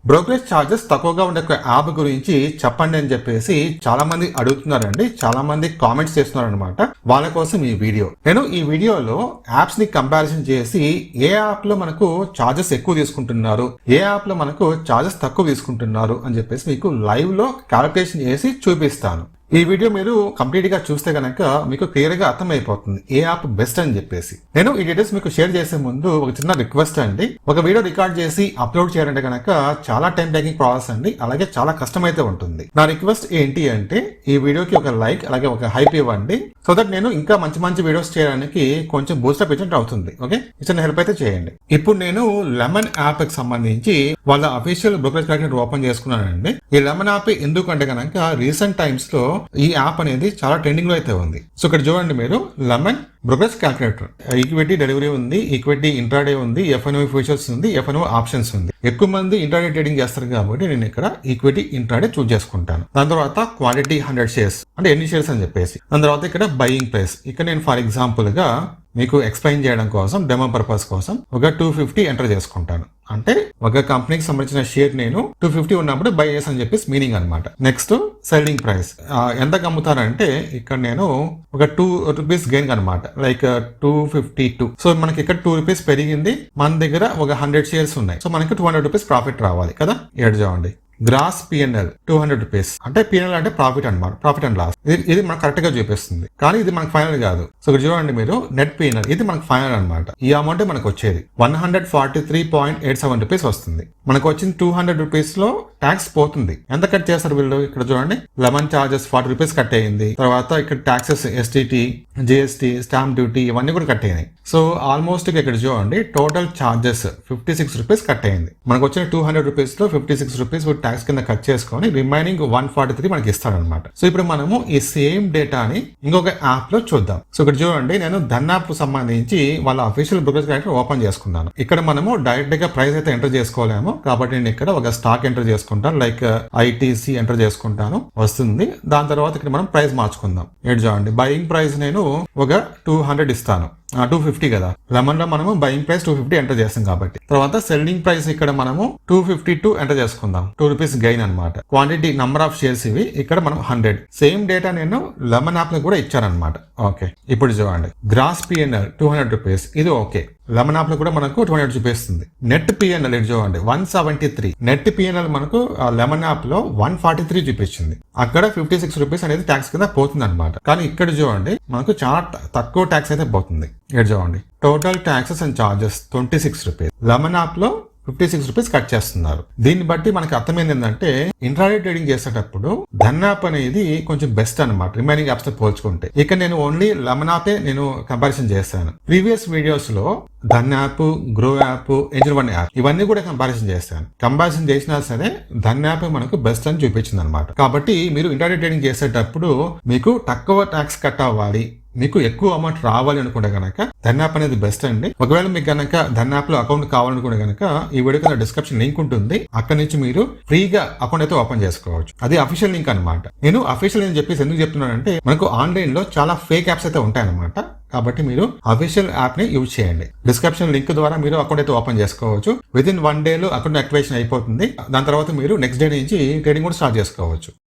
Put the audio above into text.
Brokerage charges తక్కువగా ఉండే ఒక యాప్ గురించి చెప్పండి అని చెప్పేసి చాలా మంది అడుగుతున్నారండి. చాలా మంది కామెంట్స్ చేస్తున్నారు అనమాట. వాళ్ళ కోసం ఈ వీడియో. నేను ఈ వీడియోలో యాప్స్ ని కంపారిజన్ చేసి ఏ యాప్ లో మనకు ఛార్జెస్ ఎక్కువ తీసుకుంటున్నారు, ఏ యాప్ లో మనకు ఛార్జెస్ తక్కువ తీసుకుంటున్నారు అని చెప్పేసి మీకు లైవ్ లో క్యాలిక్యులేషన్ చేసి చూపిస్తాను. ఈ వీడియో మీరు కంప్లీట్ గా చూస్తే గనక మీకు క్లియర్ గా అర్థమైపోతుంది ఏ యాప్ బెస్ట్ అని చెప్పేసి. నేను ఈ డీటెయిల్స్ మీకు షేర్ చేసే ముందు ఒక చిన్న రిక్వెస్ట్ అండి. ఒక వీడియో రికార్డ్ చేసి అప్లోడ్ చేయాలంటే గనక చాలా టైం టేకింగ్ ప్రాసెస్ అండి, అలాగే చాలా కష్టం అయితే ఉంటుంది. నా రిక్వెస్ట్ ఏంటి అంటే ఈ వీడియోకి ఒక లైక్ అలాగే ఒక హైప్ ఇవ్వండి, సో దట్ నేను ఇంకా మంచి మంచి వీడియోస్ చేయడానికి కొంచెం బూస్టప్ ఇచ్చినట్టు అవుతుంది. ఓకే, చిన్న హెల్ప్ అయితే చేయండి. ఇప్పుడు నేను లెమన్ యాప్ కి సంబంధించి వాళ్ళ అఫీషియల్ బ్రోకరేజ్ క్యాలిక్యులేటర్ ఓపెన్ చేసుకున్నానండి. ఈ లెమన్ యాప్ ఎందుకంటే గనక రీసెంట్ టైమ్స్ లో ఈ యాప్ అనేది చాలా ట్రెండింగ్ లో అయితే ఉంది. సో ఇక్కడ చూడండి మీరు, lemon brokerage calculator, equity delivery ఉంది, ఈక్విటీ ఇంట్రాడే ఉంది, ఎఫ్ఎన్ఓ ఫ్యూచర్స్ ఉంది, ఎఫ్ఎన్ఓ ఆప్షన్స్ ఉంది. ఎక్కువ మంది ఇంట్రాడే ట్రేడింగ్ చేస్తారు కాబట్టి నేను ఇక్కడ ఈక్విటీ ఇంట్రాడే చూస్ చేసుకుంటాను. దాని తర్వాత క్వాంటిటీ 100 షేర్స్ అంటే ఎన్ని షేర్స్ అని చెప్పేసి. దాని తర్వాత ఇక్కడ బయింగ్ ప్రైస్, ఇక్కడ నేను ఫర్ ఎగ్జాంపుల్ గా మీకు ఎక్స్ప్లెయిన్ చేయడం కోసం డెమో పర్పస్ కోసం ఒక 250 ఎంటర్ చేసుకుంటాను. అంటే ఒక కంపెనీకి సంబంధించిన షేర్ నేను 250 ఉన్నప్పుడు బై చేసి చెప్పేసి మీనింగ్ అనమాట. నెక్స్ట్ సెల్లింగ్ ప్రైస్, ఎంత అమ్ముతారంటే ఇక్కడ నేను ఒక 2 రూపీస్ గెయిన్ అనమాట, లైక్ 252. సో మనకి ఇక్కడ 2 రూపీస్ పెరిగింది, మన దగ్గర ఒక 100 షేర్స్ ఉన్నాయి, సో మనకి 200 రూపీస్ ప్రాఫిట్ రావాలి కదా. ఏడు చూడండి, గ్రాస్ పిఎన్ఎల్ 200 రూపీస్, అంటే పిఎన్ఎల్ అంటే ప్రాఫిట్ అనమాట, ప్రాఫిట్ అండ్ లాస్. ఇది మనకు కరెక్ట్ గా చూపిస్తుంది, కానీ ఇది మనకు ఫైనల్ కాదు. సో ఇక్కడ చూడండి మీరు, నెట్ పిఎన్ఎల్ ఇది మనకు ఫైనల్ అనమాట. ఈ అమౌంట్ మనకు వచ్చేది 143.87 రూపీస్ వస్తుంది. మనకు వచ్చింది 200 రూపీస్ లో ట్యాక్స్ పోతుంది. ఎంత కట్ చేస్తారు వీళ్ళు? ఇక్కడ చూడండి, లెమన్ చార్జెస్ 40 రూపీస్ కట్ అయ్యింది. తర్వాత ఇక్కడ taxes STT, GST, stamp duty ఇవన్నీ కూడా కట్ అయినాయి. సో ఆల్మోస్ట్ ఇక్కడ చూడండి, టోటల్ చార్జెస్ 56 రూపీస్ కట్ అయింది. మనకు వచ్చిన 200 రూపీస్ లో 56 రూపీస్ ట్యాక్స్ కింద కట్ చేసుకొని రిమైనింగ్ 143 మనకి ఇస్తాడనమాట. సో ఇప్పుడు మనము ఈ సేమ్ డేటాని ఇంకొక యాప్ లో చూద్దాం. సో ఇక్కడ చూడండి, నేను ధన్ యాప్ సంబంధించి వాళ్ళ అఫీషియల్ బ్రోకరేజ్ క్యాలిక్యులేటర్ ఓపెన్ చేసుకున్నాను. ఇక్కడ మనము డైరెక్ట్ గా ప్రైస్ అయితే ఎంటర్ చేసుకోలేము, కాబట్టి నేను ఇక్కడ ఒక స్టాక్ ఎంటర్ చేసుకుంటాను, లైక్ ఐటీసీ ఎంటర్ చేసుకుంటాను, వస్తుంది. దాని తర్వాత ఇక్కడ మనం ప్రైస్ మార్చుకుందాం. ఇక్కడ చూడండి, బయింగ్ ప్రైస్ నేను ఒక 200 ఇస్తాను, 250 కదా. లెమన్ లో మనము బయింగ్ ప్రైస్ 250 ఎంటర్ చేస్తాం కాబట్టి. తర్వాత సెల్లింగ్ ప్రైస్ ఇక్కడ మనము 252 ఎంటర్ చేసుకుందాం, 2 రూపీస్ గెయిన్ అనమాట. క్వాంటిటీ నంబర్ ఆఫ్ షేర్స్ ఇవి, ఇక్కడ మనం 100. సేమ్ డేటా నేను లెమన్ యాప్ లో కూడా ఇచ్చారనమాట. ఓకే, ఇప్పుడు చూడండి, గ్రాస్ పిఎన్ఎల్ 200 రూపీస్, ఇది ఓకే. లెమన్ యాప్ లో కూడా మనకు 200 చూపిస్తుంది. నెట్ పిఎన్ఎల్ ఇది చూడండి 173. నెట్ పిఎన్ఎల్ మనకు లెమన్ యాప్ లో 143 చూపించింది. అక్కడ 56 రూపీస్ అనేది ట్యాక్స్ కింద పోతుంది అనమాట. కానీ ఇక్కడ చూడండి మనకు చాలా తక్కువ ట్యాక్స్ అయితే పోతుంది. ఇక్కడ చూడండి, total taxes and charges 26 rupees. Lemon app లో 56 రూపీస్ కట్ చేస్తున్నారు. దీన్ని బట్టి మనకి అర్థమైంది ఏంటంటే, ఇంట్రాడే ట్రేడింగ్ చేసేటప్పుడు ధన్ యాప్ అనేది కొంచెం బెస్ట్ అనమాట రిమైనింగ్ యాప్స్ తో పోల్చుకుంటే. ఇక నేను ఓన్లీ లెమన్ యాపే నేను కంపారిజన్ చేస్తాను. ప్రీవియస్ వీడియోస్ లో Dhan app, grow app, Angel one app ఇవన్నీ కూడా కంపారిజన్ చేస్తాను. కంపారిజన్ చేసినా సరే ధన్ యాప్ మనకు బెస్ట్ అని చూపించింది అనమాట. కాబట్టి మీరు ఇంట్రాడే ట్రేడింగ్ చేసేటప్పుడు మీకు తక్కువ ట్యాక్స్ కట్ అవ్వాలి, మీకు ఎక్కువ అమౌంట్ రావాలి అనుకుంటే కనుక ధన్ యాప్ అనేది బెస్ట్ అండి. ఒకవేళ మీకు కనుక ధన్ యాప్ లో అకౌంట్ కావాలనుకుంటే కనుక ఈ వీడియో కింద డిస్క్రిప్షన్ లింక్ ఉంటుంది, అక్కడ నుంచి మీరు ఫ్రీగా అకౌంట్ అయితే ఓపెన్ చేసుకోవచ్చు. అది అఫీషియల్ లింక్ అనమాట. నేను అఫీషియల్ అని చెప్పేసి ఎందుకు చెప్తున్నానంటే, మనకు ఆన్లైన్ లో చాలా ఫేక్ యాప్స్ అయితే ఉంటాయన్నమాట. కాబట్టి మీరు అఫీషియల్ యాప్ ని యూజ్ చేయండి. డిస్క్రిప్షన్ లింక్ ద్వారా మీరు అకౌంట్ అయితే ఓపెన్ చేసుకోవచ్చు. విత్ ఇన్ 1 డే లో అకౌంట్ యాక్టివేషన్ అయిపోతుంది. దాని తర్వాత మీరు నెక్స్ట్ డే నుంచి ట్రేడింగ్ కూడా స్టార్ట్ చేసుకోవచ్చు.